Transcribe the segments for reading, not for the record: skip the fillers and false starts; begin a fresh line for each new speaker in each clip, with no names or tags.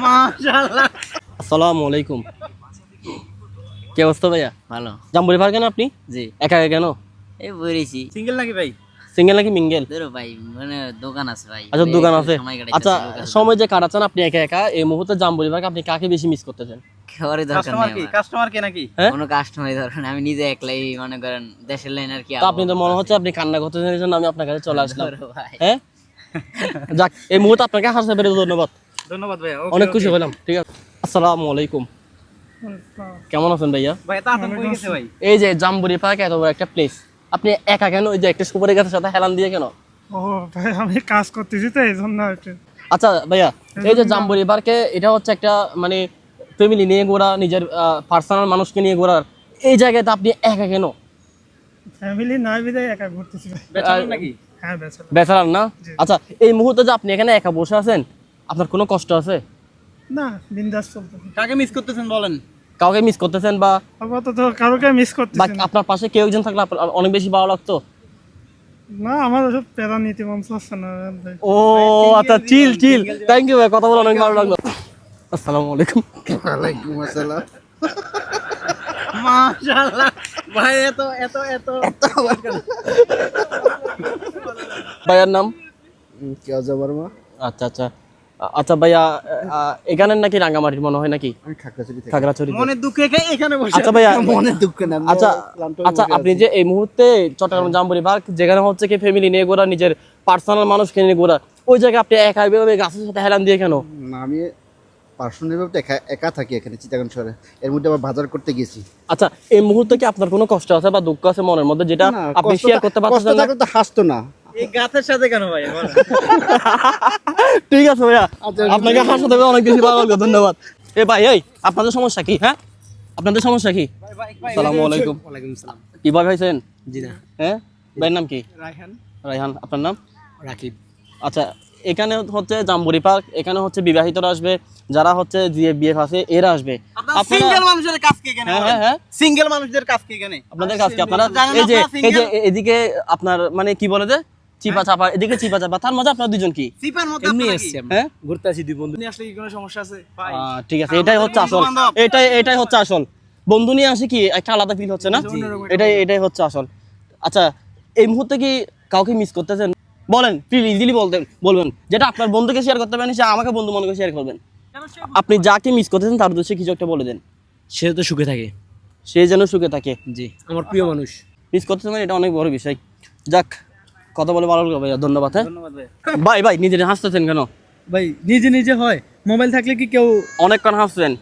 মাশাআল্লাহ।
আসসালামু আলাইকুম। কি অবস্থা ভাইয়া?
ভালো।
জাম্বুরি পার্ক কেন আপনি?
জি।
একা একা কেন?
এই বইরেছি।
সিঙ্গেল নাকি ভাই?
সিঙ্গেল নাকি মিঙ্গেল?
ধরো ভাই মানে দোকান আছে ভাই।
আচ্ছা দোকান আছে।
সময় কাটাইতেছি,
আচ্ছা
লোক আছে।
সময় যে কাটাচ্ছেন আপনি একা একা এই মুহূর্তে জাম্বুরি পার্ক আপনি কাকে বেশি মিস করতেছেন?
খাওয়ারই দরকার
কাস্টমার
নেই
কি?
আমার।
কাস্টমার কে নাকি?
হ্যাঁ?
কোনো কাস্টমারই দরকার নেই। আমি নিজে একলাই মনে করেন দেশের লাইন আর কি।
তো আপনি তো মনে হচ্ছে আপনি কান্না করতেছেন এই জন্য আমি আপনার কাছে চলে আসলাম।
ধরো ভাই।
হ্যাঁ যাক এই মুহূর্তে আপনাকে হাসতে পেরে ধন্যবাদ,
ধন্যবাদ ভাই।
অনেক খুশি হলাম। ঠিক আছে, আসসালামু আলাইকুম। কেমন আছেন ভাইয়া?
ভাই তা আতঙ্ক হয়ে গেছে ভাই।
এই যে জাম্বুরি পার্ক এত বড় একটা প্লেস, আপনি একা কেন? ওই যে একটা সুপারি গাছের সাথে হেলান দিয়ে কেন?
ও ভাই আমি কাজ করতেছি তো এই জন্য আর কি।
আচ্ছা ভাইয়া, এই যে জাম্বুরি পার্কে এটা হচ্ছে একটা মানে ফ্যামিলি নিয়ে ঘোরা, নিজের পার্সোনাল মানুষকে নিয়ে ঘোরার এই জায়গাতে আপনি একা কেন?
ফ্যামিলি নয় বিদায় একা ঘুরতেছি ভাই।
বেচারা নাকি?
হ্যাঁ বেচারা।
বেচারান না?
জি।
আচ্ছা এই মুহূর্তে যে আপনি এখানে একা বসে আছেন আপনার কোনো কষ্ট আছে?
না বিন্দাস চলতেছে।
কাকে মিস করতেছেন বলেন?
কাউকে মিস করতেছেন বা
আপাতত কারোকে মিস
বা
করতেছি না।
আপনার পাশে কেউ একজন থাকলে আপনার অনেক বেশি ভালো লাগতো?
না আমার ওসব প্যারা নীতি মন চাচ্ছে না ভাই।
ও আচ্ছা, চিল চিল। থ্যাংক ইউ ভাই, কথা বলে অনেক ভালো লাগলো। আসসালামু আলাইকুম।
ওয়ালাইকুম আসসালাম।
মাশাআল্লাহ ভাই, এত এত এত
ভাইয়ার নাম?
কেউ যাবার মা?
আচ্ছা আচ্ছা আচ্ছা ভাইয়া, এখানে নাকি রাঙ্গামাটির মনে হয় নাকি?
আমি খাগড়াছড়ি থেকে।
খাগড়াছড়ি।
মনে দুঃখে এখানে বসে
আচ্ছা ভাইয়া,
মনে দুঃখ না।
আচ্ছা আচ্ছা আপনি যে এই মুহূর্তে চট্টগ্রাম জাম্বুরি পার্ক যেখানে হচ্ছে কি ফ্যামিলি নিয়ে ঘোরা, নিজের পার্সোনাল মানুষকে নিয়ে ঘোরা, ওই জায়গায় আপনি একা এভাবে গাছের সাথে হেলান দিয়ে কেন?
না, আমি পার্সোনালি ভাবে একা থাকি এখানে চিটাগাং শহরে। এর মধ্যে আবার বাজার করতে গেছি।
আচ্ছা এই মুহূর্তে কি আপনার কোনো কষ্ট আছে বা দুঃখ আছে মনের মধ্যে যেটা
না,
আপনি
কষ্ট
শেয়ার করতে
কষ্ট
পারছেন না?
থাকলে তো হাসতো না।
এই গাছের সাথে কেন ভাই বলেন?
ঠিক আছে ভাইয়া, আপনাকে হাসাতে পেরে অনেক বেশি ভালো লাগলো, ধন্যবাদ। এ ভাই এই আপনাদের সমস্যা কি? হ্যাঁ আপনাদের সমস্যা কি?
ভাই ভাই ভাই।
আসসালামু আলাইকুম।
ওয়ালাইকুম আসসালাম।
কি ভাই ভাইছেন?
জি না।
হ্যাঁ ভাইয়ের নাম কি?
রায়হান।
রায়হান। আপনার নাম?
রাকিব।
আচ্ছা এখানে হচ্ছে জাম্বুরি পার্ক, এখানে হচ্ছে বিবাহিতরা আসবে, যারা হচ্ছে বিয়ে আছে এরা আসবে।
আপনারা সিঙ্গেল মানুষের কাজ কি এখানে?
হ্যাঁ হ্যাঁ হ্যাঁ,
সিঙ্গেল মানুষদের কাজ কি এখানে?
আপনাদের কাজ কি? আপনারা
জানেন
এই যে
আপনারা
এই যে
single?
এদিকে আপনার মানে কি বলে যে চিপা চাপা, এদিকে চিপা চাপা, তার মধ্যে আপনারা দুজন কি?
সিপার মধ্যে
এমনি
আপনারা
এসছি
কি?
আমরা।
হ্যাঁ
ঘুরতে আসি দুই বন্ধু। নিয়ে আসলে কি কোনো সমস্যা আছে? ভাই
ঠিক আছে, এটাই হচ্ছে আসল।
বন্ধু-বান্ধব।
এটাই হচ্ছে আসল। বন্ধু নিয়ে আসে কি একটা আলাদা ফিল হচ্ছে না? এটাই হচ্ছে আসল। আচ্ছা এই মুহূর্তে কি কাউকে মিস করতেছেন? বলেন, প্লিজ ইজিলি বলবেন যেটা আপনার বন্ধুকে শেয়ার করতে পারেন, সে আমাকে বন্ধু মনে করে শেয়ার করবেন। আপনি যাকে মিস করতেছেন তার উদ্দেশ্যে কিছু একটা বলে দেন,
সে তো সুখে থাকে।
সে যেন সুখে থাকে।
জি, আমার প্রিয় মানুষ।
মিস করতেছেন মানে এটা অনেক বড় বিষয়। যাক, কথা বলে ভালো লাগলো ভাইয়া, ধন্যবাদ। হ্যাঁ
ধন্যবাদ ভাই।
ভাই ভাই নিজে হাসতেছেন কেন?
ভাই নিজে নিজে হয়, মোবাইল থাকলে কি কেউ?
অনেকক্ষণ হাসলেন,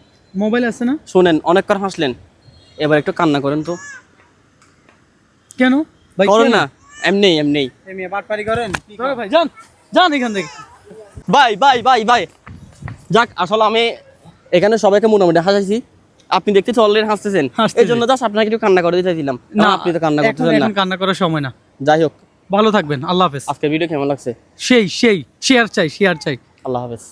মোবাইল আছে না?
শোনেন অনেকক্ষণ হাসলেন, এবার একটু কান্না করেন তো।
কেন ভাই?
করেন
কেন?
না, এমনি
এই মেয়ে বাটপারি করেন? কি
ধরো ভাই যান যান এখান থেকে।
ভাই ভাই ভাই ভাই যাক, আসলে আমি এখানে সবাইকে মোটামুটি হাসাইছি, আপনি দেখতেছি অলরেডি হাসতেছেন,
হাসতেছি।
এই জন্য জাস্ট আপনাকে একটু কান্না করে দিতে চাইছিলাম। না আপনি তো কান্না
এখন
করতেছেন না।
এখন কান্না করার সময় না।
যাই হোক,
ভালো থাকবেন, আল্লাহ হাফেজ।
আজকের ভিডিও কেমন লাগছে?
সেই শেয়ার চাই, শেয়ার চাই।
আল্লাহ হাফেজ।